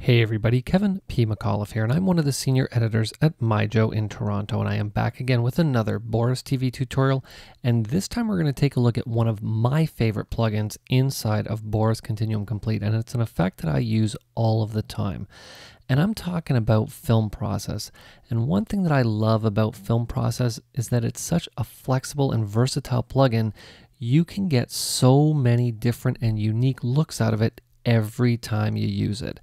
Hey everybody, Kevin P. McAuliffe here, and I'm one of the senior editors at MyJo in Toronto, and I am back again with another Boris TV tutorial, and this time we're going to take a look at one of my favorite plugins inside of Boris Continuum Complete, and it's an effect that I use all of the time. And I'm talking about Film Process. And one thing that I love about Film Process is that it's such a flexible and versatile plugin. You can get so many different and unique looks out of it every time you use it.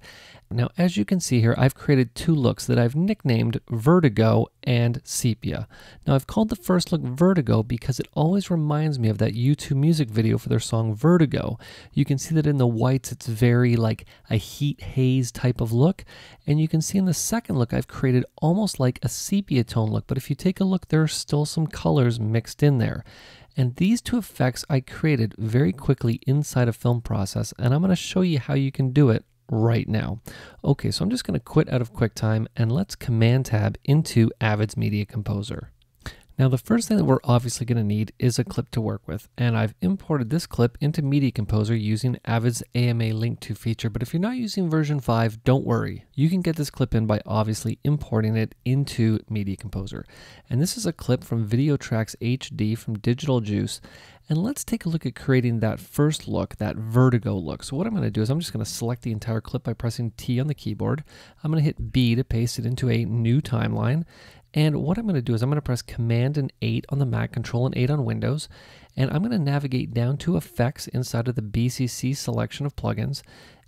Now, as you can see here, I've created two looks that I've nicknamed Vertigo and Sepia. Now, I've called the first look Vertigo because it always reminds me of that U2 music video for their song Vertigo. You can see that in the whites, it's very like a heat haze type of look. And you can see in the second look, I've created almost like a sepia tone look. But if you take a look, there are still some colors mixed in there. And these two effects I created very quickly inside of Film Process, and I'm going to show you how you can do it right now. Okay, so I'm just going to quit out of QuickTime and let's Command Tab into Avid Media Composer. Now the first thing that we're obviously going to need is a clip to work with, and I've imported this clip into Media Composer using Avid's AMA Link To feature, but if you're not using version 5, don't worry. You can get this clip in by obviously importing it into Media Composer. And this is a clip from Video Tracks HD from Digital Juice, and let's take a look at creating that first look, that Vertigo look. So what I'm going to do is I'm just going to select the entire clip by pressing T on the keyboard. I'm going to hit B to paste it into a new timeline. And what I'm going to do is I'm going to press Command and 8 on the Mac, Control and 8 on Windows, and I'm going to navigate down to Effects inside of the BCC selection of plugins,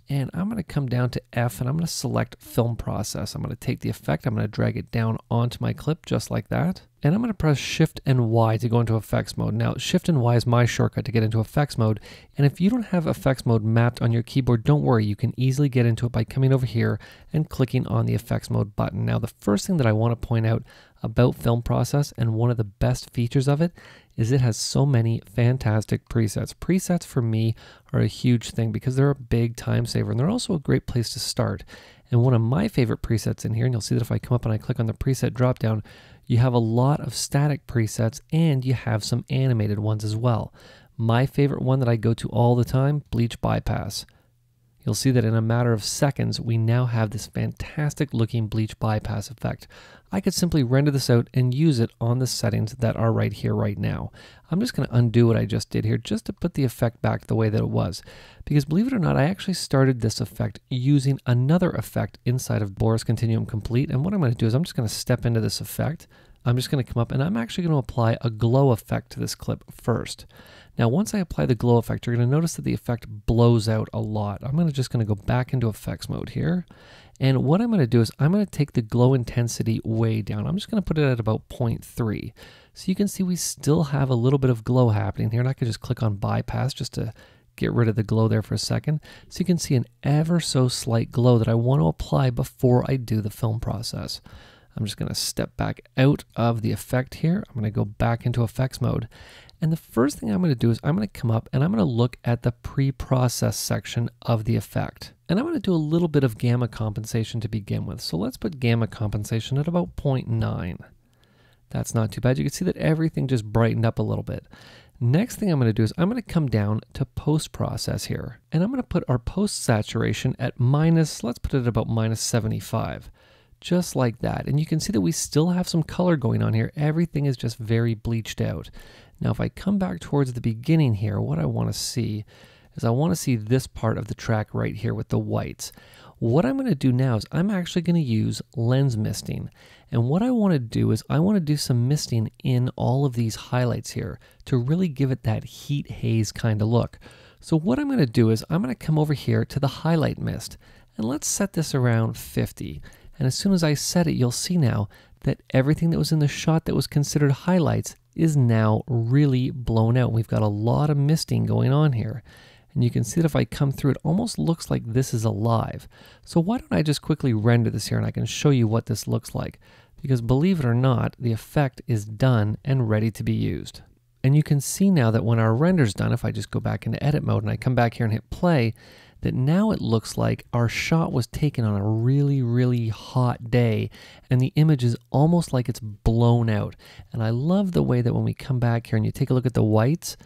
and I'm going to come down to F and I'm going to select Film Process. I'm going to take the effect, I'm going to drag it down onto my clip just like that, and I'm going to press Shift and Y to go into effects mode. Now, Shift and Y is my shortcut to get into effects mode, and if you don't have effects mode mapped on your keyboard, don't worry, you can easily get into it by coming over here and clicking on the effects mode button. Now, the first thing that I want to point out about Film Process, and one of the best features of it, is it has so many fantastic presets. Presets for me are a huge thing because they're a big time saver, and they're also a great place to start. And one of my favorite presets in here, and you'll see that if I come up and I click on the preset dropdown, you have a lot of static presets and you have some animated ones as well. My favorite one that I go to all the time, Bleach Bypass. You'll see that in a matter of seconds, we now have this fantastic looking Bleach Bypass effect. I could simply render this out and use it on the settings that are right here, right now. I'm just going to undo what I just did here just to put the effect back the way that it was. Because believe it or not, I actually started this effect using another effect inside of Boris Continuum Complete. And what I'm going to do is I'm just going to step into this effect. I'm just going to come up and I'm actually going to apply a glow effect to this clip first. Now, once I apply the glow effect, you're going to notice that the effect blows out a lot. I'm just going to go back into effects mode here. And what I'm going to do is I'm going to take the glow intensity way down. I'm just going to put it at about 0.3. So you can see we still have a little bit of glow happening here. And I can just click on bypass just to get rid of the glow there for a second. So you can see an ever so slight glow that I want to apply before I do the film process. I'm just going to step back out of the effect here. I'm going to go back into effects mode. And the first thing I'm going to do is I'm going to come up and I'm going to look at the pre-process section of the effect. And I'm going to do a little bit of gamma compensation to begin with. So let's put gamma compensation at about 0.9. That's not too bad. You can see that everything just brightened up a little bit. Next thing I'm going to do is I'm going to come down to post-process here. And I'm going to put our post-saturation at minus, let's put it at about minus 75. Just like that. And you can see that we still have some color going on here. Everything is just very bleached out. Now, if I come back towards the beginning here, what I want to see is I want to see this part of the track right here with the whites. What I'm going to do now is I'm actually going to use lens misting. And what I want to do is I want to do some misting in all of these highlights here to really give it that heat haze kind of look. So what I'm going to do is I'm going to come over here to the highlight mist and let's set this around 50. And as soon as I set it, you'll see now that everything that was in the shot that was considered highlights is now really blown out. We've got a lot of misting going on here. And you can see that if I come through, it almost looks like this is alive. So why don't I just quickly render this here and I can show you what this looks like. Because believe it or not, the effect is done and ready to be used. And you can see now that when our render's done, if I just go back into edit mode and I come back here and hit play, that now it looks like our shot was taken on a really, really hot day and the image is almost like it's blown out. And I love the way that when we come back here and you take a look at the whites,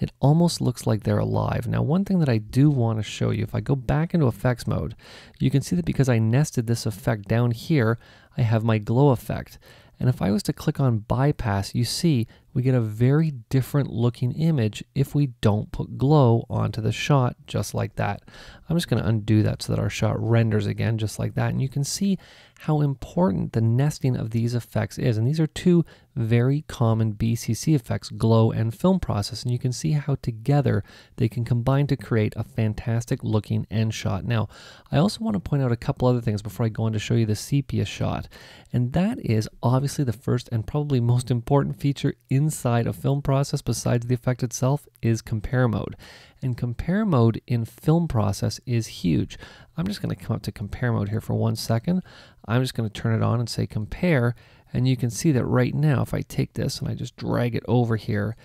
it almost looks like they're alive. Now, one thing that I do want to show you, if I go back into effects mode, you can see that because I nested this effect down here, I have my glow effect. And if I was to click on bypass, you see we get a very different looking image if we don't put glow onto the shot just like that. I'm just going to undo that so that our shot renders again just like that. And you can see how important the nesting of these effects is. And these are two very common BCC effects, glow and film process. And you can see how together they can combine to create a fantastic looking end shot. Now, I also want to point out a couple other things before I go on to show you the sepia shot. And that is obviously the first and probably most important feature inside a film process besides the effect itself is compare mode. And compare mode in film process is huge. I'm just going to come up to compare mode here for 1 second. I'm just going to turn it on and say compare. And you can see that right now, if I take this and I just drag it over here,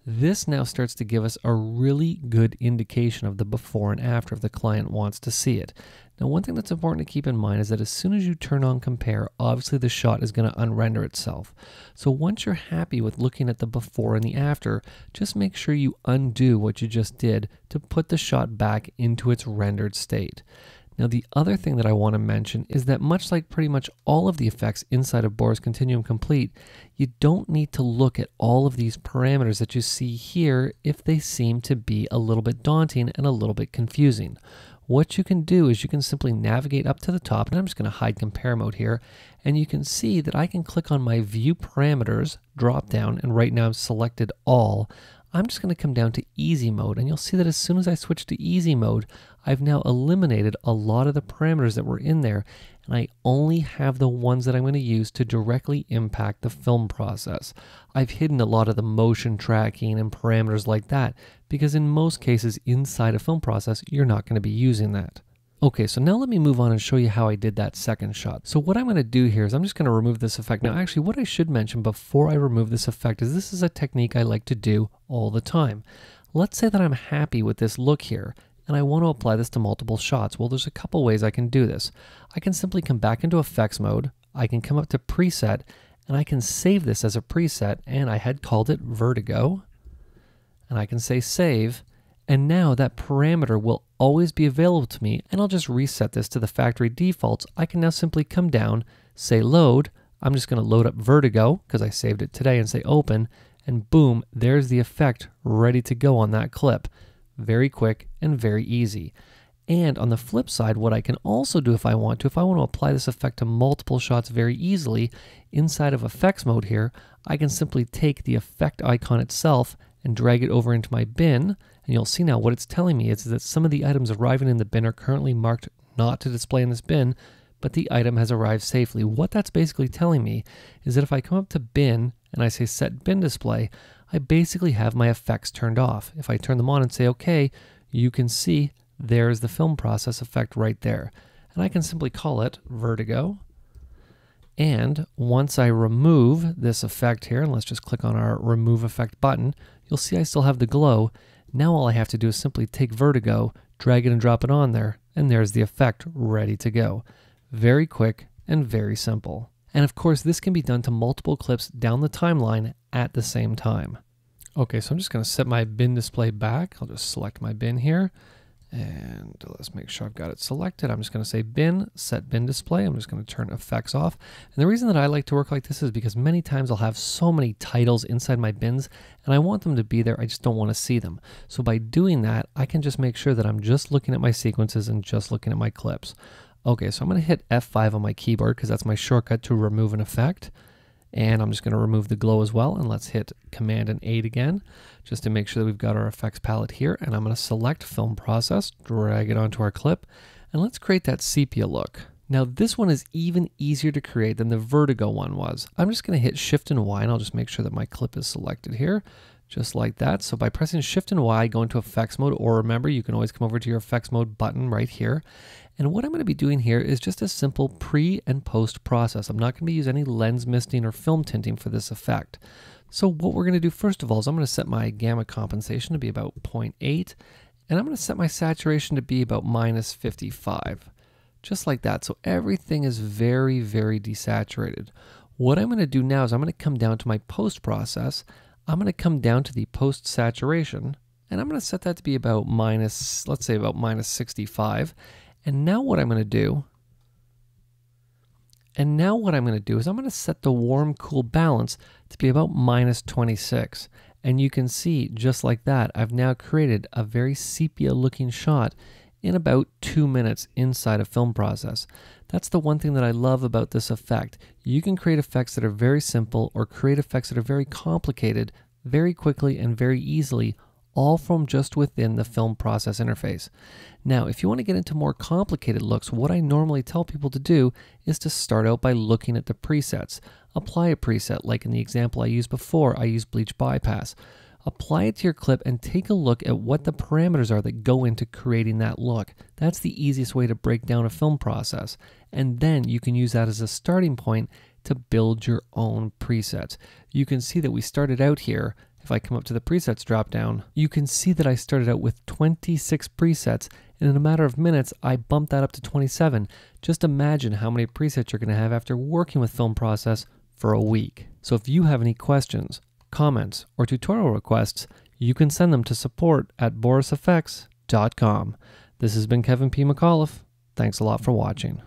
this now starts to give us a really good indication of the before and after if the client wants to see it. Now, one thing that's important to keep in mind is that as soon as you turn on compare, obviously the shot is going to unrender itself. So once you're happy with looking at the before and the after, just make sure you undo what you just did to put the shot back into its rendered state. Now, the other thing that I want to mention is that much like pretty much all of the effects inside of Boris Continuum Complete, you don't need to look at all of these parameters that you see here if they seem to be a little bit daunting and a little bit confusing. What you can do is you can simply navigate up to the top, and I'm just going to hide compare mode here, and you can see that I can click on my view parameters drop down, and right now I've selected all. I'm just going to come down to easy mode, and you'll see that as soon as I switch to easy mode, I've now eliminated a lot of the parameters that were in there, and I only have the ones that I'm going to use to directly impact the film process. I've hidden a lot of the motion tracking and parameters like that, because in most cases inside a film process, you're not going to be using that. Okay, so now let me move on and show you how I did that second shot. So what I'm going to do here is I'm just going to remove this effect. Now, actually, what I should mention before I remove this effect is this is a technique I like to do all the time. Let's say that I'm happy with this look here, and I want to apply this to multiple shots. Well, there's a couple ways I can do this. I can simply come back into effects mode. I can come up to preset, and I can save this as a preset, and I had called it Vertigo. And I can say save. And now that parameter will always be available to me, and I'll just reset this to the factory defaults. I can now simply come down, say load. I'm just going to load up Vertigo because I saved it today and say open, and boom, there's the effect ready to go on that clip. Very quick and very easy. And on the flip side, what I can also do if I want to apply this effect to multiple shots very easily, inside of effects mode here, I can simply take the effect icon itself and drag it over into my bin. And you'll see now what it's telling me is that some of the items arriving in the bin are currently marked not to display in this bin, but the item has arrived safely. What that's basically telling me is that if I come up to bin and I say set bin display, I basically have my effects turned off. If I turn them on and say okay, you can see there's the film process effect right there. And I can simply call it Vertigo. And once I remove this effect here, and let's just click on our remove effect button, you'll see I still have the glow. Now all I have to do is simply take Vertigo, drag it and drop it on there, and there's the effect ready to go. Very quick and very simple. And of course, this can be done to multiple clips down the timeline at the same time. Okay, so I'm just going to set my bin display back. I'll just select my bin here. And let's make sure I've got it selected. I'm just going to say bin, set bin display. I'm just going to turn effects off. And the reason that I like to work like this is because many times I'll have so many titles inside my bins and I want them to be there. I just don't want to see them. So by doing that, I can just make sure that I'm just looking at my sequences and just looking at my clips. Okay, so I'm going to hit F5 on my keyboard because that's my shortcut to remove an effect. And I'm just going to remove the glow as well. And let's hit Command and 8 again, just to make sure that we've got our effects palette here. And I'm going to select Film Process, drag it onto our clip, and let's create that sepia look. Now this one is even easier to create than the Vertigo one was. I'm just going to hit Shift and Y, and I'll just make sure that my clip is selected here, just like that. So by pressing Shift and Y, go into effects mode, or remember, you can always come over to your effects mode button right here. And what I'm going to be doing here is just a simple pre and post process. I'm not going to use any lens misting or film tinting for this effect. So what we're going to do first of all is I'm going to set my gamma compensation to be about 0.8, and I'm going to set my saturation to be about -55. Just like that. So everything is very, very desaturated. What I'm going to do now is I'm going to come down to my post process. I'm going to come down to the post saturation, And I'm going to set that to be about minus, let's say about minus 65. And now what I'm going to do, is I'm going to set the warm cool balance to be about minus 26. And you can see, just like that, I've now created a very sepia looking shot in about 2 minutes inside a film process. That's the one thing that I love about this effect. You can create effects that are very simple or create effects that are very complicated very quickly and very easily, all from just within the film process interface. Now, if you want to get into more complicated looks, what I normally tell people to do is to start out by looking at the presets. Apply a preset, like in the example I used before, I used Bleach Bypass. Apply it to your clip and take a look at what the parameters are that go into creating that look. That's the easiest way to break down a film process. And then you can use that as a starting point to build your own presets. You can see that we started out here. If I come up to the presets drop down, you can see that I started out with 26 presets, and in a matter of minutes, I bumped that up to 27. Just imagine how many presets you're going to have after working with film process for a week. So if you have any questions, comments, or tutorial requests, you can send them to support@boriseffects.com. This has been Kevin P. McAuliffe. Thanks a lot for watching.